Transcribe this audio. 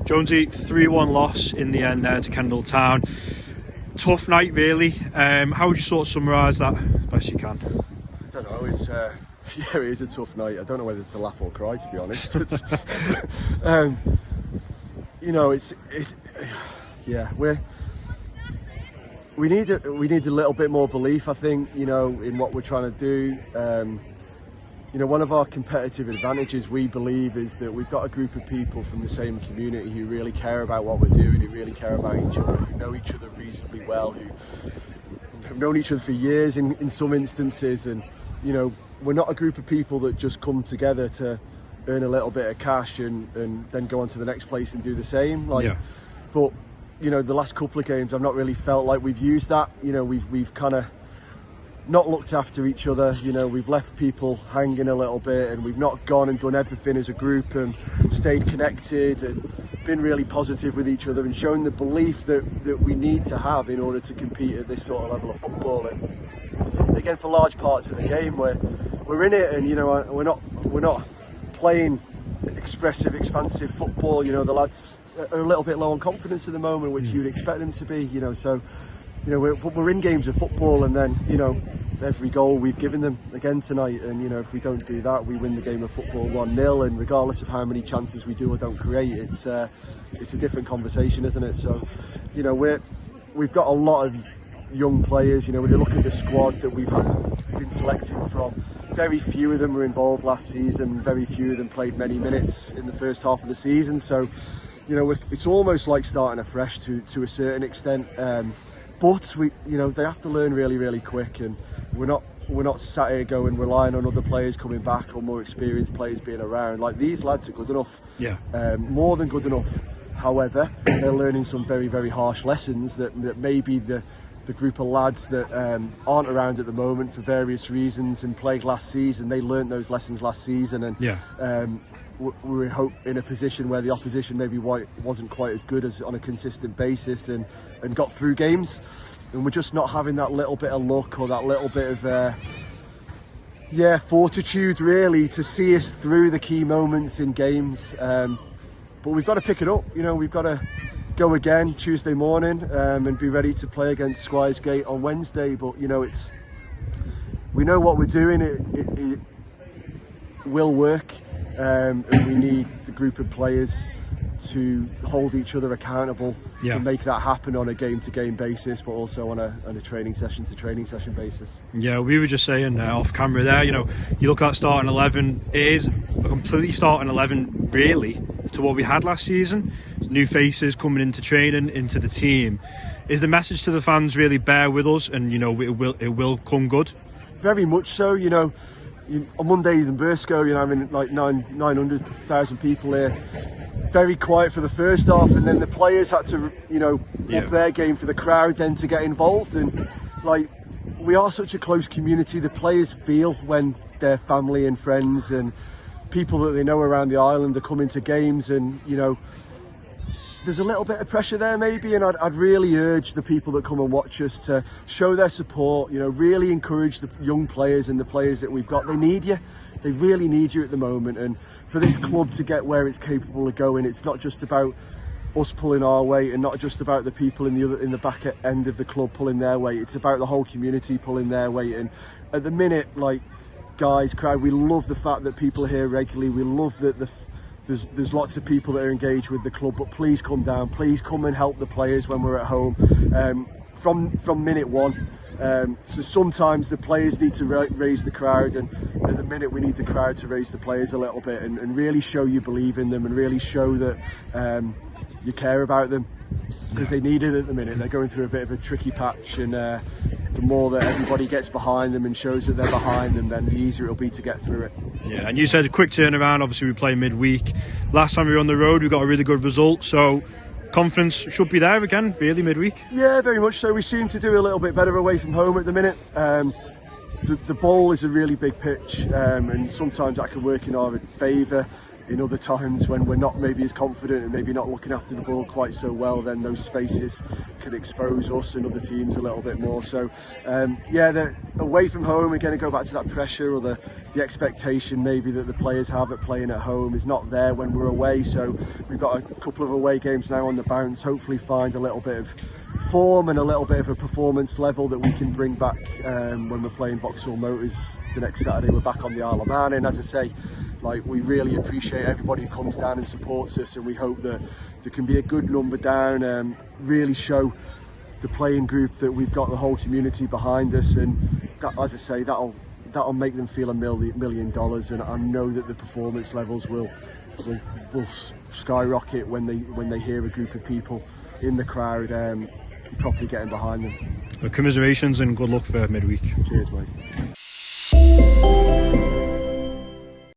Jonesy, 3-1 loss in the end there to Kendal Town. Tough night, really. How would you sort of summarise that best you can? I don't know. It's yeah, it is a tough night. I don't know whether to laugh or cry, to be honest. It's, you know, yeah, we need a little bit more belief, I think, you know, in what we're trying to do. You know, one of our competitive advantages, we believe, is that we've got a group of people from the same community who really care about what we're doing, who really care about each other, who know each other reasonably well, who have known each other for years in some instances. And, you know, we're not a group of people that just come together to earn a little bit of cash and then go on to the next place and do the same. Like, yeah. But, you know, the last couple of games, I've not really felt like we've used that. You know, we've kind of not looked after each other. You know, we've left people hanging a little bit, and we've not gone and done everything as a group and stayed connected and been really positive with each other and shown the belief that we need to have in order to compete at this sort of level of football. And again, for large parts of the game, we're in it, and you know, we're not playing expressive, expansive football. You know, the lads are a little bit low on confidence at the moment, which you'd expect them to be. You know, so you know, we're in games of football, and then, you know, every goal we've given them again tonight, and you know, if we don't do that, we win the game of football 1-0, and regardless of how many chances we do or don't create, it's a different conversation, isn't it? So, you know, we've got a lot of young players. You know, when you look at the squad that we've been selecting from, very few of them were involved last season, very few of them played many minutes in the first half of the season, so you know, it's almost like starting afresh to a certain extent. But you know, they have to learn really, really quick, and we're not sat here going relying on other players coming back or more experienced players being around. Like, these lads are good enough, more than good enough. However, they're learning some very, very harsh lessons that maybe the group of lads that aren't around at the moment for various reasons and played last season, they learned those lessons last season, and we're in a position where the opposition maybe wasn't quite as good as on a consistent basis and got through games, and we're just not having that little bit of luck or that little bit of fortitude really to see us through the key moments in games. But we've got to pick it up. You know, we've got to go again Tuesday morning and be ready to play against Squires Gate on Wednesday. But you know, we know what we're doing. It will work. And we need the group of players to hold each other accountable to make that happen on a game-to-game basis, but also on a training session-to-training session basis. Yeah, we were just saying off camera there, you know, you look at starting 11, it is a completely starting 11 really to what we had last season. New faces coming into training, into the team. Is the message to the fans really bear with us, and you know, it will come good? Very much so. You know, on Monday in Burscough, you know, I mean, like 900,000 people here. Very quiet for the first half, and then the players had to, you know, up their game for the crowd then to get involved. And like, we are such a close community. The players feel when their family and friends and people that they know around the island are coming to games, and you know, there's a little bit of pressure there maybe, and I'd really urge the people that come and watch us to show their support. You know, really encourage the young players and the players that we've got. They need you. They really need you at the moment, and for this club to get where it's capable of going, it's not just about us pulling our weight, and not just about the people in the back end of the club pulling their weight. It's about the whole community pulling their weight. And at the minute, like, guys, crowd, we love the fact that people are here regularly. We love that there's lots of people that are engaged with the club, but please come down, please come and help the players when we're at home from minute one. So sometimes the players need to raise the crowd, and at the minute we need the crowd to raise the players a little bit and really show you believe in them, and really show that you care about them, because they need it at the minute. They're going through a bit of a tricky patch, and the more that everybody gets behind them and shows that they're behind them, then the easier it'll be to get through it. Yeah, and you said a quick turnaround. Obviously we play midweek. Last time we were on the road, we got a really good result, so confidence should be there again, really, midweek. Yeah, very much so. We seem to do a little bit better away from home at the minute. The bowl is a really big pitch, and sometimes that can work in our favour. In other times, when we're not maybe as confident and maybe not looking after the ball quite so well, then those spaces can expose us and other teams a little bit more. So yeah, away from home, we're going to go back to that pressure or the the expectation maybe that the players have at playing at home is not there when we're away. So we've got a couple of away games now on the bounce, hopefully find a little bit of form and a little bit of a performance level that we can bring back when we're playing Vauxhall Motors the next Saturday. We're back on the Isle of Man, and as I say, like, we really appreciate everybody who comes down and supports us, and we hope that there can be a good number down, really show the playing group that we've got the whole community behind us, and that, as I say, that'll make them feel $1 million, and I know that the performance levels will skyrocket when they hear a group of people in the crowd properly getting behind them. Well, commiserations and good luck for midweek. Cheers, mate.